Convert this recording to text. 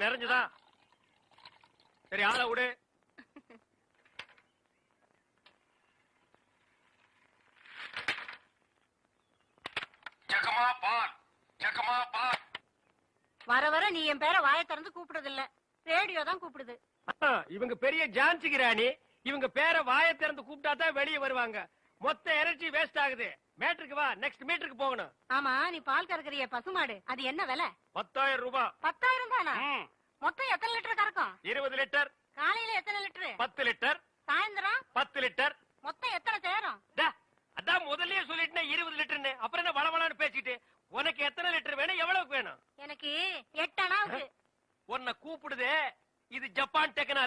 நிறைஞ்சுதா? சரி, ஆளை விடு. வர வர நீ என் பேரை வாயை திறந்து கூப்பிடுறது இல்ல, ரேடியோ தான் கூப்பிடுது. இவங்க பெரிய ஜான்சி ராணி. இவங்க பேரை வாயை திறந்து கூப்பிட்டா தான் வெளியே வருவாங்க. மொத்த எனர்ஜி வேஸ்ட் ஆகுது. மேட்ருக்கு வா, நெக்ஸ்ட் மீட்டருக்கு போகணும். ஆமா, நீ பால் கறக்குறிய பசுமாடு, அது என்ன விலை? 10,000 ரூபாய். 10,000 தானா? மொத்தம் எத்தனை லிட்டர் கறக்கும்? 20 லிட்டர். காலையில எத்தனை லிட்டர்? 10 லிட்டர். சாயந்தரம் 10 லிட்டர். மொத்தம் எத்தனை சேரும்? அதான் முதல்லயே சொல்லிட்டேன் 20 லிட்டர்னு. அப்புறம் என்ன வளவளான்னு பேசிட்டு? உனக்கு எத்தனை லிட்டர் வேணும், எவ்வளவுக்கு வேணும்? எனக்கு 8 அணாவுக்கு. உன்னை கூப்பிடுதே, இது ஜப்பான் டெக்னாலஜி.